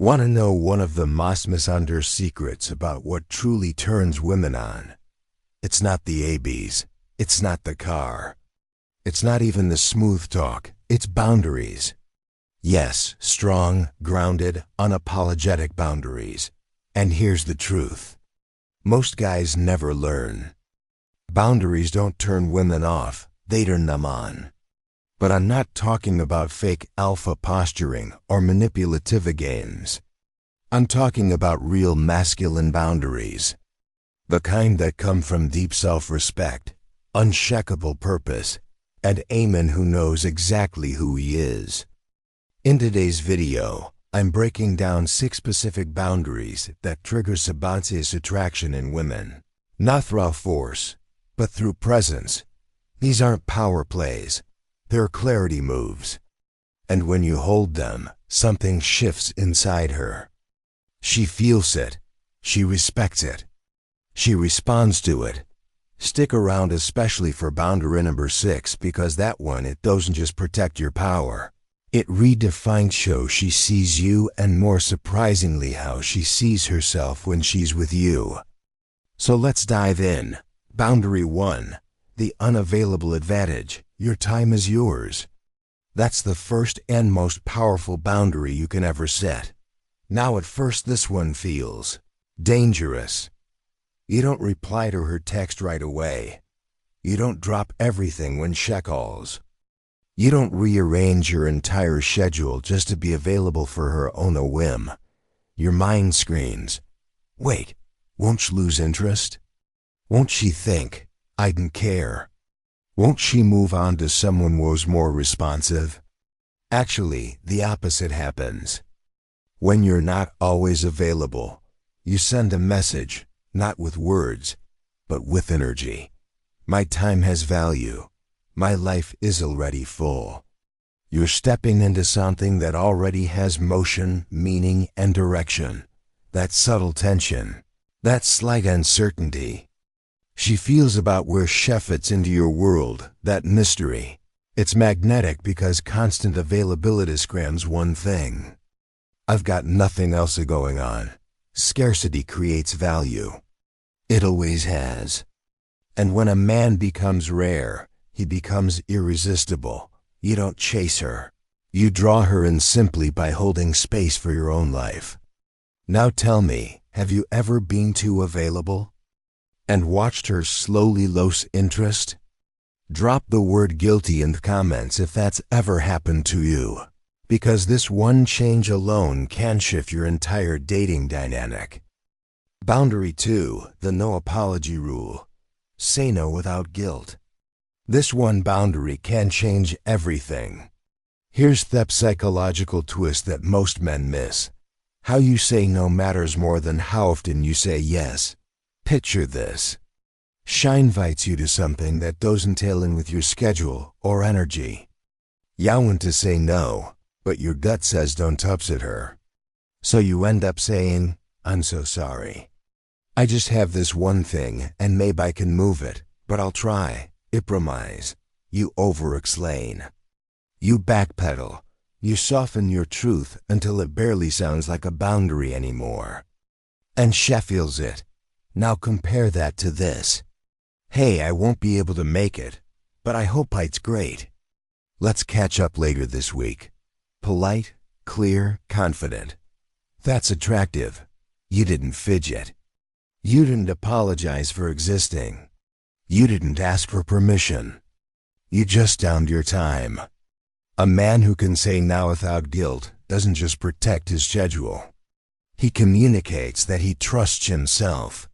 Want to know one of the most misunderstood secrets about what truly turns women on? It's not the ABs. It's not the car. It's not even the smooth talk. It's boundaries. Yes, strong, grounded, unapologetic boundaries. And here's the truth. Most guys never learn. Boundaries don't turn women off. They turn them on. But I'm not talking about fake alpha posturing or manipulative games. I'm talking about real masculine boundaries. The kind that come from deep self-respect, unshakable purpose, and a man who knows exactly who he is. In today's video, I'm breaking down 6 specific boundaries that trigger subconscious attraction in women. Not through force, but through presence. These aren't power plays. They're clarity moves. And when you hold them, something shifts inside her. She feels it. She respects it. She responds to it. Stick around especially for boundary number 6 because that one, it doesn't just protect your power. It redefines how she sees you and more surprisingly how she sees herself when she's with you. So let's dive in. Boundary 1. The unavailable advantage. Your time is yours. That's the first and most powerful boundary you can ever set. Now at first this one feels dangerous. You don't reply to her text right away. You don't drop everything when she calls. You don't rearrange your entire schedule just to be available for her on a whim. Your mind screams, wait, won't she lose interest? Won't she think I didn't care? Won't she move on to someone who's more responsive? Actually, the opposite happens. When you're not always available, you send a message, not with words, but with energy. My time has value. My life is already full. You're stepping into something that already has motion, meaning, and direction. That subtle tension. That slight uncertainty. She feels about where she fits into your world, that mystery. It's magnetic because constant availability screams one thing. I've got nothing else going on. Scarcity creates value. It always has. And when a man becomes rare, he becomes irresistible. You don't chase her. You draw her in simply by holding space for your own life. Now tell me, have you ever been too available? And watched her slowly lose interest? Drop the word guilty in the comments if that's ever happened to you. Because this one change alone can shift your entire dating dynamic. Boundary 2, the no apology rule. Say no without guilt. This one boundary can change everything. Here's the psychological twist that most men miss. How you say no matters more than how often you say yes. Picture this. She invites you to something that doesn't tail in with your schedule or energy. You want to say no, but your gut says don't upset her. So you end up saying, I'm so sorry. I just have this one thing and maybe I can move it, but I'll try. Compromise. You over-explain. You backpedal. You soften your truth until it barely sounds like a boundary anymore. And she feels it. Now compare that to this. Hey, I won't be able to make it, but I hope it's great. Let's catch up later this week. Polite, clear, confident. That's attractive. You didn't fidget. You didn't apologize for existing. You didn't ask for permission. You just downed your time. A man who can say no without guilt doesn't just protect his schedule. He communicates that he trusts himself.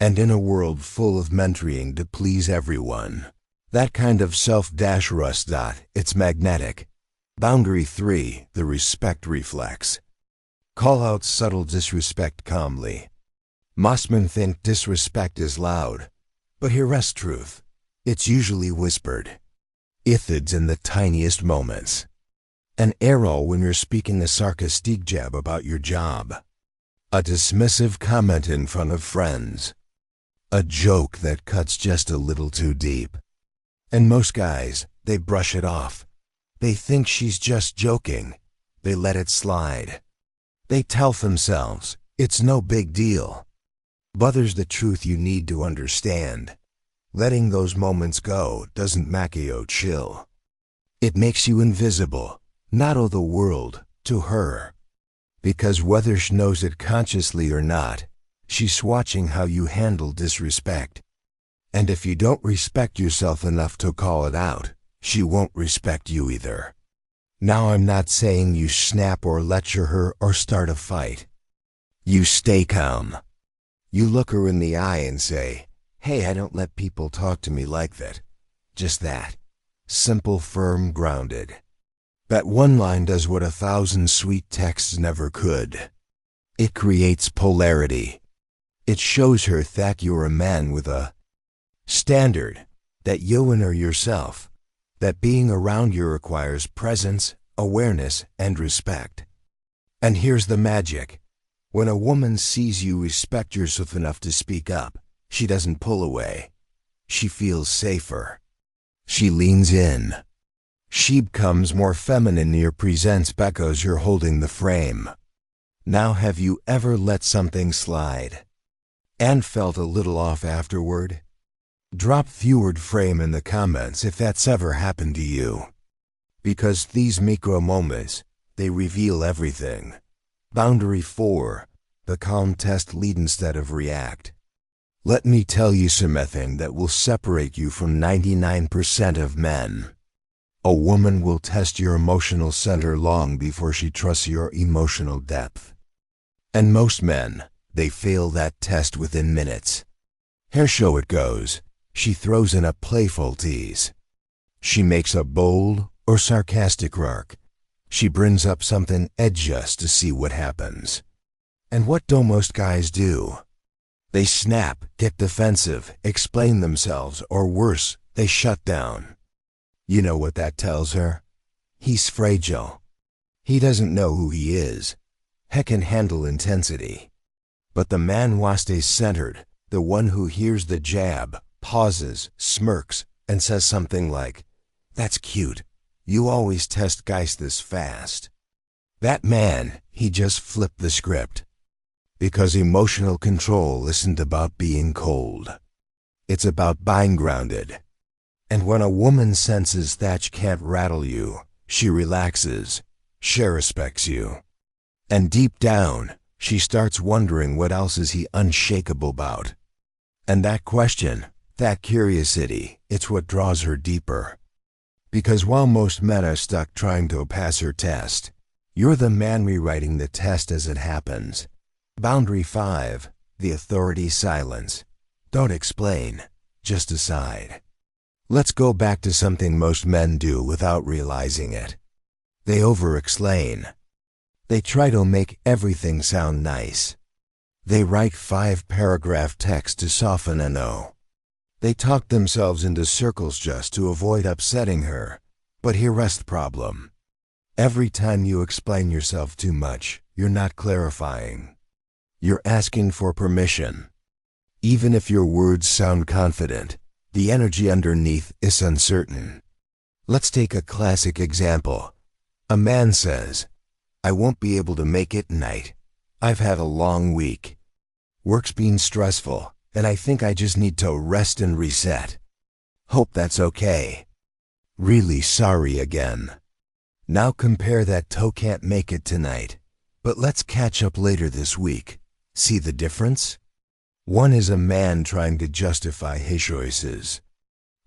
And in a world full of mentoring to please everyone, that kind of self-rust, it's magnetic. Boundary 3, the respect reflex. Call out subtle disrespect calmly. Most men think disrespect is loud, but here's truth. It's usually whispered. It's in the tiniest moments. An arrow when you're speaking a sarcastic jab about your job. A dismissive comment in front of friends. A joke that cuts just a little too deep. And most guys, they brush it off. They think she's just joking. They let it slide. They tell themselves, it's no big deal. But there's the truth you need to understand. Letting those moments go doesn't make you chill. It makes you invisible, not of the world, to her. Because whether she knows it consciously or not, she's watching how you handle disrespect. And if you don't respect yourself enough to call it out, she won't respect you either. Now I'm not saying you snap or lecture her or start a fight. You stay calm. You look her in the eye and say, hey, I don't let people talk to me like that. Just that. Simple, firm, grounded. That one line does what 1,000 sweet texts never could. It creates polarity. It shows her that you're a man with a standard, that you and her yourself, that being around you requires presence, awareness, and respect. And here's the magic. When a woman sees you respect yourself enough to speak up, she doesn't pull away. She feels safer. She leans in. She becomes more feminine in your presence because you're holding the frame. Now have you ever let something slide and felt a little off afterward? Drop "forward frame" in the comments if that's ever happened to you. Because these micro moments, they reveal everything. Boundary 4. The calm test: lead instead of react. Let me tell you something that will separate you from 99% of men. A woman will test your emotional center long before she trusts your emotional depth. And most men, they fail that test within minutes. Here so it goes. She throws in a playful tease. She makes a bold or sarcastic remark. She brings up something just to see what happens. And what do most guys do? They snap, get defensive, explain themselves, or worse, they shut down. You know what that tells her? He's fragile. He doesn't know who he is. He can handle intensity. But the man who stays centered, the one who hears the jab, pauses, smirks, and says something like, "That's cute. You always test guys this fast." That man, he just flipped the script. Because emotional control isn't about being cold. It's about being grounded. And when a woman senses that she can't rattle you, she relaxes. She respects you. And deep down, she starts wondering what else is he unshakable about. And that question, that curiosity, it's what draws her deeper. Because while most men are stuck trying to pass her test, you're the man rewriting the test as it happens. Boundary 5. The authority silence. Don't explain, just decide. Let's go back to something most men do without realizing it. They over-explain. They try to make everything sound nice. They write 5-paragraph text to soften a no. They talk themselves into circles just to avoid upsetting her. But here's the problem. Every time you explain yourself too much, you're not clarifying. You're asking for permission. Even if your words sound confident, the energy underneath is uncertain. Let's take a classic example. A man says, "I won't be able to make it tonight. I've had a long week. Work's been stressful, and I think I just need to rest and reset. Hope that's okay. Really sorry again." Now compare that to "can't make it tonight, but let's catch up later this week." See the difference? One is a man trying to justify his choices.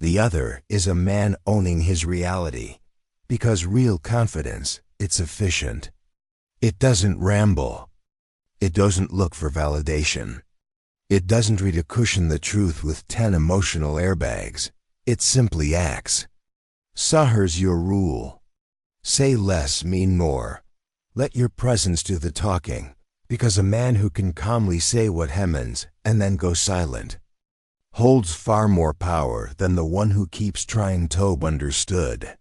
The other is a man owning his reality. Because real confidence, it's efficient. It doesn't ramble. It doesn't look for validation. It doesn't try to cushion the truth with 10 emotional airbags. It simply acts. So here's your rule. Say less, mean more. Let your presence do the talking. Because a man who can calmly say what he means and then go silent holds far more power than the one who keeps trying to be understood.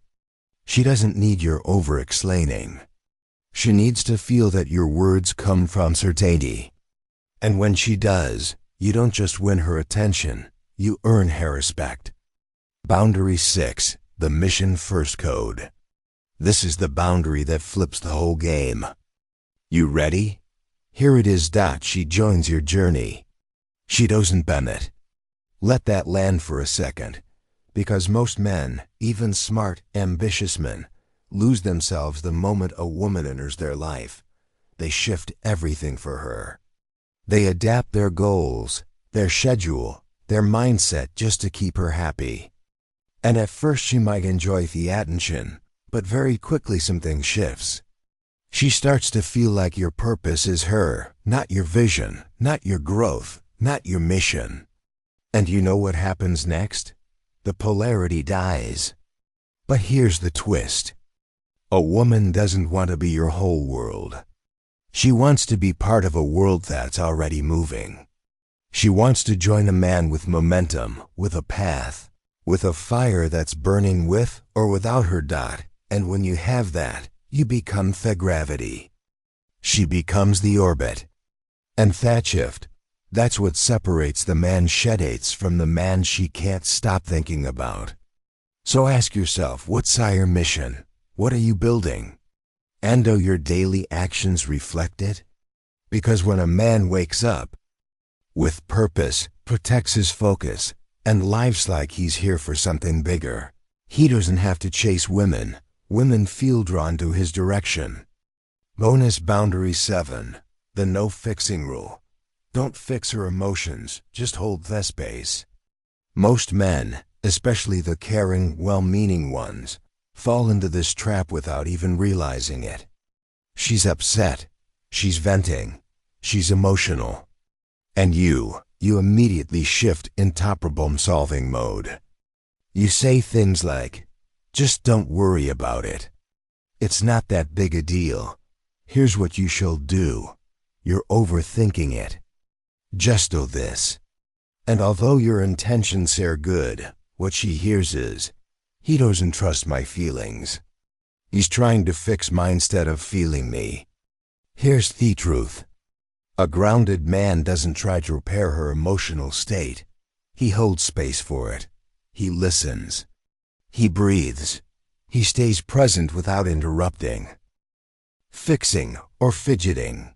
She doesn't need your over-explaining. She needs to feel that your words come from certainty. And when she does, you don't just win her attention, you earn her respect. Boundary 6. The mission first code. This is the boundary that flips the whole game. You ready? Here it is. She joins your journey. She doesn't Bennett. Let that land for a second, because most men, even smart, ambitious men, lose themselves the moment a woman enters their life. They shift everything for her. They adapt their goals, their schedule, their mindset just to keep her happy. And at first she might enjoy the attention, but very quickly something shifts. She starts to feel like your purpose is her, not your vision, not your growth, not your mission. And you know what happens next? The polarity dies. But here's the twist. A woman doesn't want to be your whole world. She wants to be part of a world that's already moving. She wants to join a man with momentum, with a path, with a fire that's burning with or without her. And when you have that, you become the gravity. She becomes the orbit. And that shift, that's what separates the man she dates from the man she can't stop thinking about. So ask yourself, what's your mission? What are you building? And do your daily actions reflect it? Because when a man wakes up with purpose, protects his focus, and lives like he's here for something bigger, he doesn't have to chase women. Women feel drawn to his direction. Bonus boundary 7. The no fixing rule. Don't fix her emotions, just hold the space. Most men, especially the caring, well-meaning ones, fall into this trap without even realizing it. She's upset, she's venting, she's emotional. And you immediately shift into problem-solving mode. You say things like, just don't worry about it. It's not that big a deal. Here's what you shall do. You're overthinking it. Just do this. And although your intentions are good, what she hears is, he doesn't trust my feelings. He's trying to fix mine instead of feeling me. Here's the truth. A grounded man doesn't try to repair her emotional state. He holds space for it. He listens. He breathes. He stays present without interrupting, fixing, or fidgeting.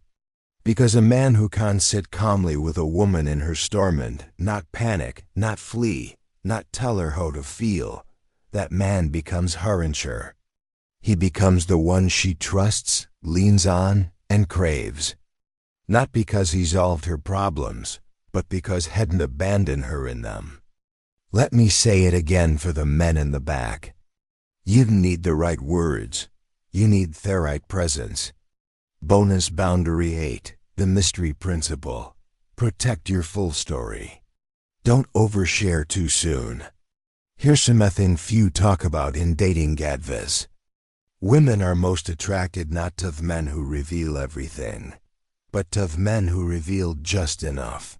Because a man who can sit calmly with a woman in her storm, not panic, not flee, not tell her how to feel, that man becomes her insurer. He becomes the one she trusts, leans on, and craves. Not because he solved her problems, but because he hadn't abandoned her in them. Let me say it again for the men in the back. You need the right words. You need the right presence. Bonus boundary 8. The mystery principle. Protect your full story. Don't overshare too soon. Here's something few talk about in dating advice. Women are most attracted not to the men who reveal everything, but to the men who reveal just enough.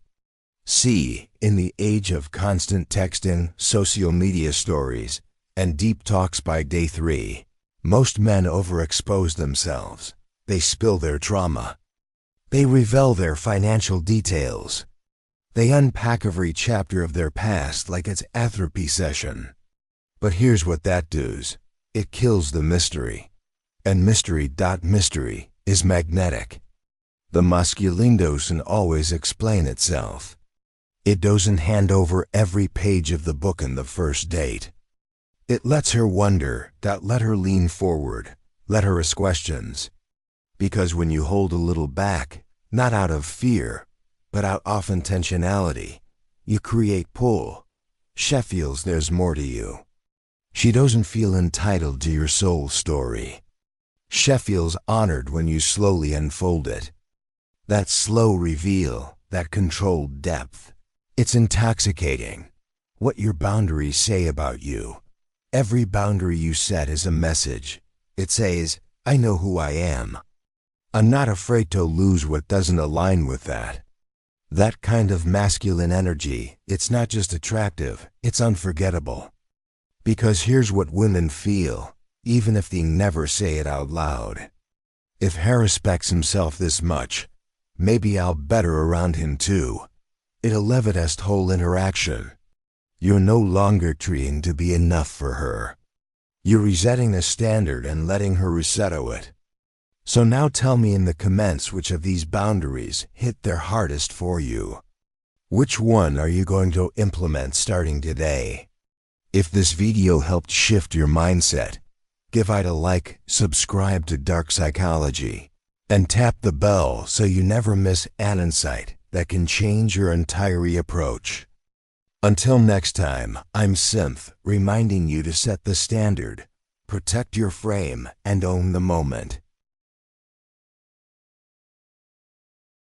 See, in the age of constant texting, social media stories, and deep talks by day 3, most men overexpose themselves. They spill their trauma. They reveal their financial details. They unpack every chapter of their past like it's a therapy session. But here's what that does. It kills the mystery. And mystery is magnetic. The masculine doesn't always explain itself. It doesn't hand over every page of the book in the first date. It lets her wonder, let her lean forward, let her ask questions. Because when you hold a little back, not out of fear, but out of intentionality, you create pull. She feels there's more to you. She doesn't feel entitled to your soul story. She feels honored when you slowly unfold it. That slow reveal, that controlled depth, it's intoxicating. What your boundaries say about you. Every boundary you set is a message. It says, I know who I am. I'm not afraid to lose what doesn't align with that. That kind of masculine energy, it's not just attractive, it's unforgettable. Because here's what women feel, even if they never say it out loud. If he respects himself this much, maybe I'll better around him too. It'll elevate whole interaction. You're no longer trying to be enough for her. You're resetting the standard and letting her reset it. So now tell me in the comments which of these boundaries hit their hardest for you. Which one are you going to implement starting today? If this video helped shift your mindset, give it a like, subscribe to Dark Psychology, and tap the bell so you never miss an insight that can change your entire approach. Until next time, I'm Synth, reminding you to set the standard, protect your frame, and own the moment.